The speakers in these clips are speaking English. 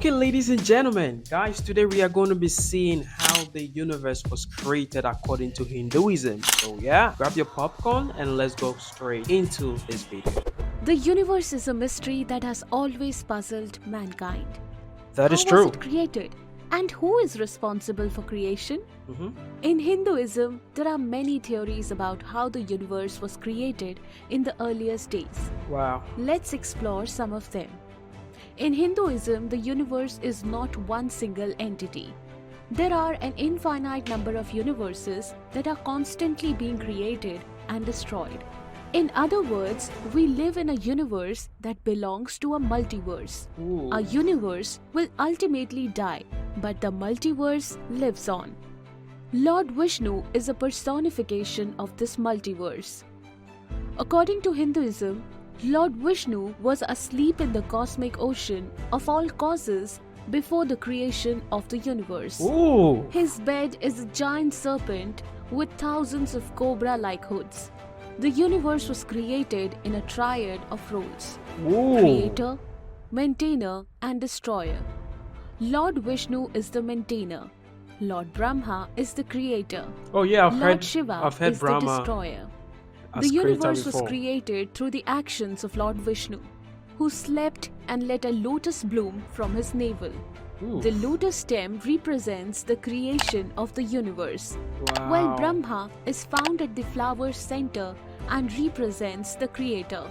Okay, ladies and gentlemen, guys, today we are going to be seeing how the universe was created according to Hinduism. So, yeah, grab your popcorn and let's go straight into this video. The universe is a mystery that has always puzzled mankind. That is How was true. it created? And who is responsible for creation? Mhm. In Hinduism, there are many theories about how the universe was created in the earliest days. Wow. Let's explore some of them. In Hinduism, the universe is not one single entity. There are an infinite number of universes that are constantly being created and destroyed. In other words, we live in a universe that belongs to a multiverse. Ooh. A universe will ultimately die, but the multiverse lives on. Lord Vishnu is a personification of this multiverse. According to Hinduism, Lord Vishnu was asleep in the cosmic ocean of all causes before the creation of the universe. Ooh. His bed is a giant serpent with thousands of cobra-like hoods. The universe was created in a triad of roles: Ooh. creator, maintainer, and destroyer. Lord Vishnu is the maintainer. Lord Brahma is the creator. Oh yeah, Lord Shiva I've heard is Brahma the destroyer. as The creator universe was before. created through the actions of Lord Vishnu, who slept and let a lotus bloom from his navel. Ooh. The lotus stem represents the creation of the universe, Wow. while Brahma is found at the flower's center and represents the creator.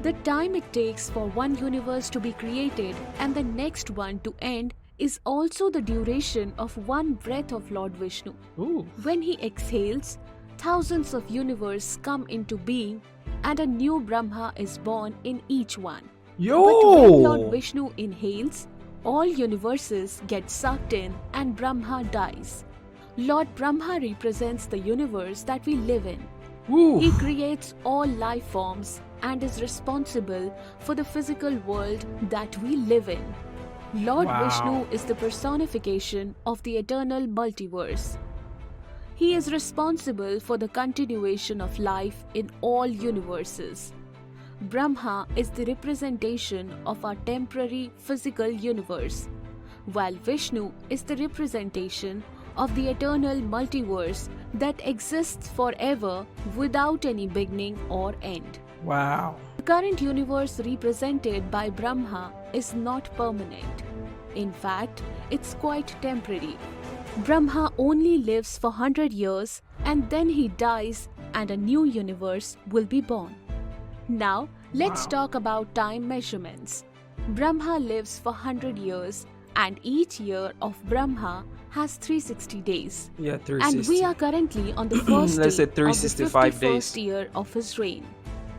The time it takes for one universe to be created and the next one to end is also the duration of one breath of Lord Vishnu. Ooh. When he exhales, thousands of universes come into being and a new Brahma is born in each one. Yo. But when Lord Vishnu inhales, all universes get sucked in and Brahma dies. Lord Brahma represents the universe that we live in. Ooh. He creates all life forms and is responsible for the physical world that we live in. Lord Wow. Vishnu is the personification of the eternal multiverse. He is responsible for the continuation of life in all universes. Brahma is the representation of our temporary physical universe, while Vishnu is the representation of the eternal multiverse that exists forever without any beginning or end. Wow. The current universe represented by Brahma is not permanent. In fact, it's quite temporary. Brahma only lives for 100 years and then he dies and a new universe will be born. Now, let's Wow. talk about time measurements. Brahma lives for 100 years and each year of Brahma has 360 days. Yeah, 360. And we are currently on the first Let's say day of the 365 51st days. year of his reign.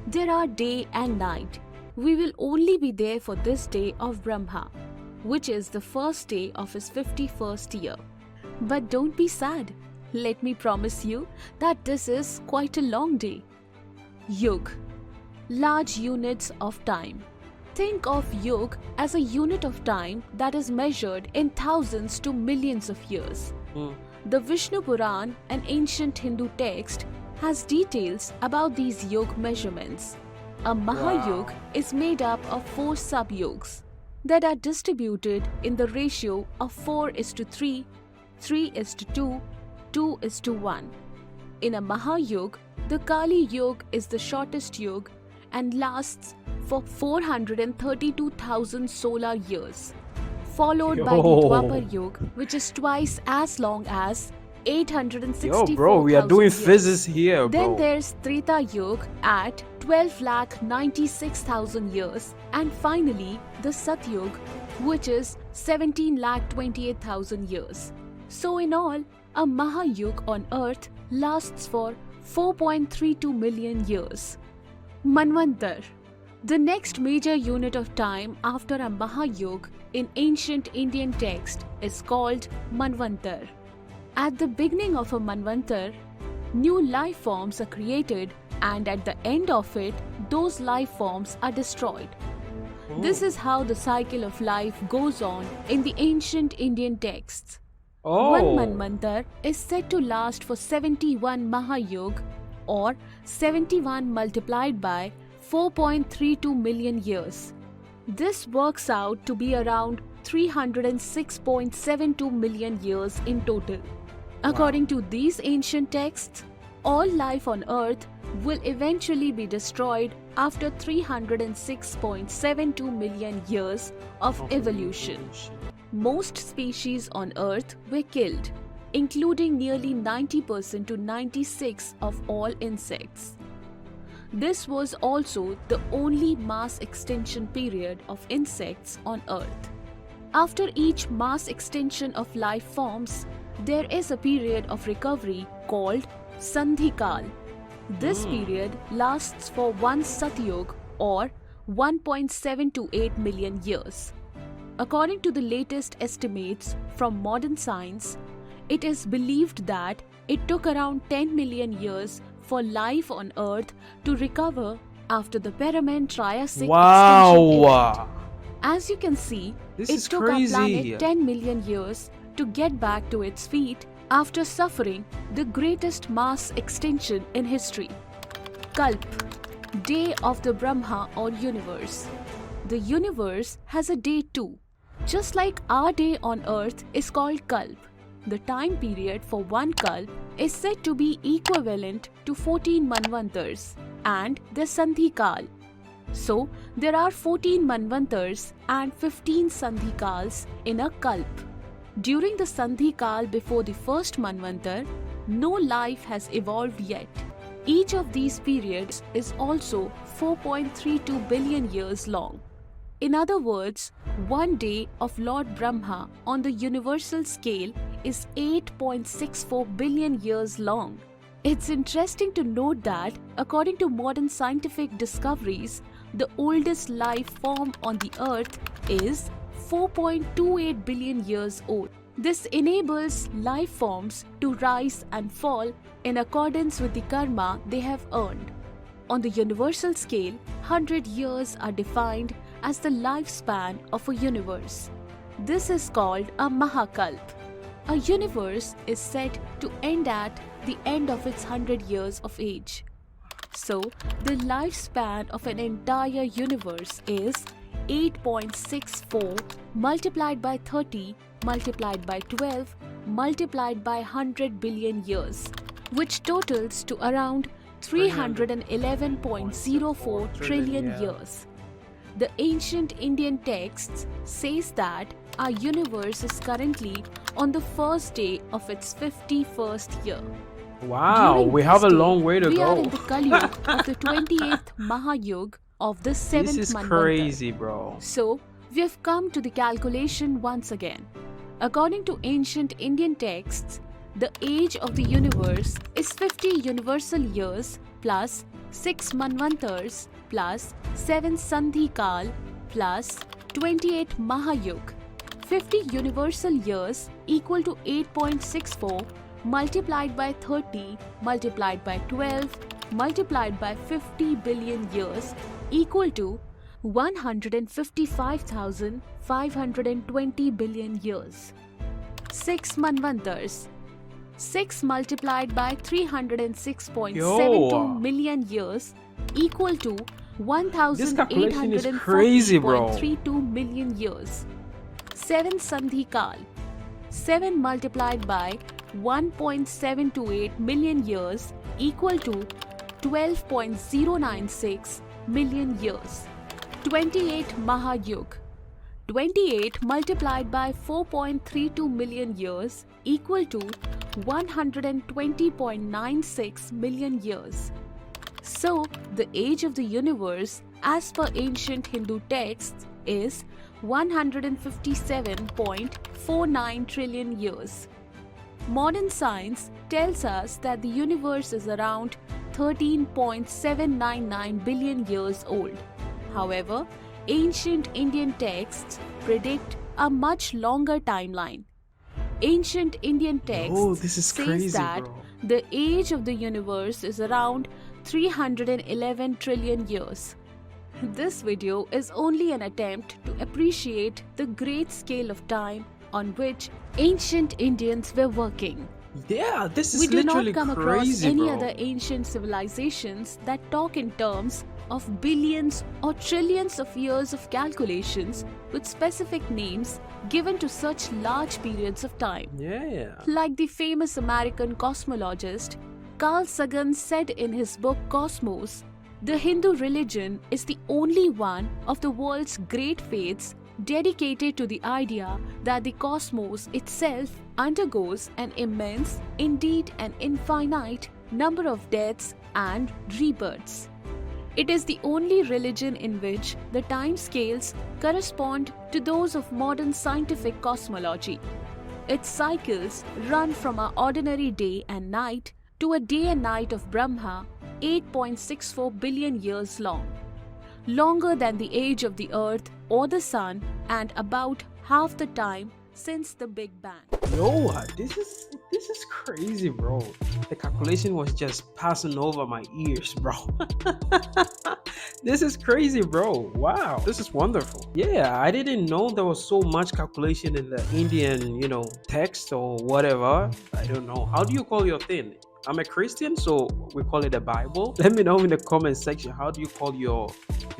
There are day and night. We will only be there for this day of Brahma, which is the first day of his 51st year. But don't be sad. Let me promise you that this is quite a long day. Yug, large units of time. Think of Yug as a unit of time that is measured in thousands to millions of years. Mm. The Vishnu Puran, an ancient Hindu text, has details about these Yug measurements. A Mahayug Wow. is made up of 4 sub-yugs that are distributed in the ratio of 4:3, 3:2, 2:1. In a Mahayug, the Kali Yug is the shortest yug and lasts for 432,000 solar years, followed by the Yo. Dwapar Yug, which is twice as long as 864,000 Yo, bro, we are doing years. physics here, bro. Then there's Treta Yug at 12,96,000 years, and finally the Satyug, which is 17,28,000 years. So in all, a Mahayug on Earth lasts for 4.32 million years. Manvantar, the next major unit of time after a Mahayug in ancient Indian text, is called Manvantar. At the beginning of a Manvantar, new life forms are created, and at the end of it, those life forms are destroyed. This is how the cycle of life goes on in the ancient Indian texts. Oh. One Manvantar is said to last for 71 Mahayug, or 71 multiplied by 4.32 million years. This works out to be around 306.72 million years in total. According to these ancient texts, all life on Earth will eventually be destroyed after 306.72 million years of evolution. Most species on Earth were killed, including nearly 90% to 96% of all insects. This was also the only mass extinction period of insects on Earth. After each mass extinction of life forms, there is a period of recovery called Sandhikal. This period lasts for one Satyug or 1.728 million years. According to the latest estimates from modern science, it is believed that it took around 10 million years for life on Earth to recover after the Permian-Triassic extinction event. As you can see, it took our planet 10 million years to get back to its feet after suffering the greatest mass extinction in history. Kalp, Day of the Brahma or Universe. The universe has a day too. Just like our day on Earth is called Kalp, the time period for one Kalp is said to be equivalent to 14 Manvantars and the Sandhikal. So, there are 14 Manvantars and 15 Sandhikals in a Kalp. During the Sandhikal before the first Manvantar, no life has evolved yet. Each of these periods is also 4.32 billion years long. In other words, one day of Lord Brahma on the universal scale is 8.64 billion years long. It's interesting to note that, according to modern scientific discoveries, the oldest life form on the Earth is 4.28 billion years old. This enables life forms to rise and fall in accordance with the karma they have earned. On the universal scale, 100 years are defined as the lifespan of a universe. This is called a Mahakalp. A universe is said to end at the end of its 100 years of age. So, the lifespan of an entire universe is 8.64 multiplied by 30 multiplied by 12 multiplied by 100 billion years, which totals to around 311.04 trillion years. The ancient Indian texts says that our universe is currently on the first day of its 51st year. Wow, During we this have a day, long way to we go. are in the Kalyug of the 28th Mahayug of the 7th This is Manvantar. crazy, bro. So, we have come to the calculation once again. According to ancient Indian texts, the age of the universe is 50 universal years plus 6 Manvantars plus 7 Sandhikal plus 28 Mahayug. 50 universal years equal to 8.64 multiplied by 30 multiplied by 12 multiplied by 50 billion years equal to 155,520 billion years. 6 Manvantars. 6 multiplied by 306.72 million years equal to This calculation is crazy, bro. 1,840.32 million years. 7 Sandhikal. 7 multiplied by 1.728 million years equal to 12.096 million years. 28 Mahayug. 28 multiplied by 4.32 million years equal to 120.96 million years. So, the age of the universe as per ancient Hindu texts is 157.49 trillion years. Modern science tells us that the universe is around 13.799 billion years old. However, ancient Indian texts predict a much longer timeline. Ancient Indian texts says that the age of the universe is around 311 trillion years. This video is only an attempt to appreciate the great scale of time on which ancient Indians were working. Yeah, this is We do literally not come crazy, across any bro. other ancient civilizations that talk in terms of billions or trillions of years of calculations with specific names given to such large periods of time. Yeah. Like the famous American cosmologist Carl Sagan said in his book Cosmos, the Hindu religion is the only one of the world's great faiths dedicated to the idea that the cosmos itself undergoes an immense, indeed an infinite, number of deaths and rebirths. It is the only religion in which the time scales correspond to those of modern scientific cosmology. Its cycles run from our ordinary day and night to a day and night of Brahma, 8.64 billion years long, longer than the age of the Earth or the Sun, and about half the time since the Big Bang. Yo, this is crazy, bro. The calculation was just passing over my ears, bro. This is crazy, bro. Wow, this is wonderful. Yeah, I didn't know there was so much calculation in the Indian, text or whatever. I don't know. How do you call your thing? I'm a Christian, so we call it the Bible. Let me know in the comment section. How do you call your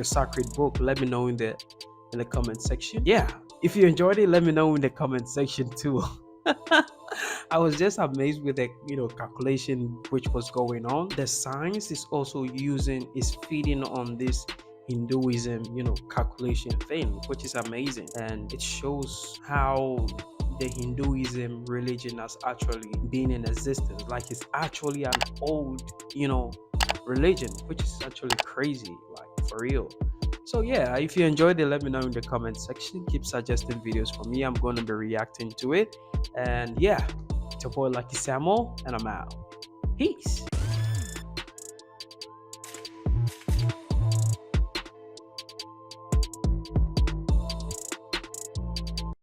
sacred book? Let me know in the comment section. Yeah, if you enjoyed it, let me know in the comment section too. I was just amazed with the calculation which was going on. The science is also feeding on this Hinduism calculation thing, which is amazing, and it shows how the Hinduism religion has actually been in existence. Like, it's actually an old religion, which is actually crazy, like, for real. So yeah, if you enjoyed it, let me know in the comment section. Keep suggesting videos for me. I'm going to be reacting to it. And yeah, it's your boy Lucky Samuel, and I'm out. Peace.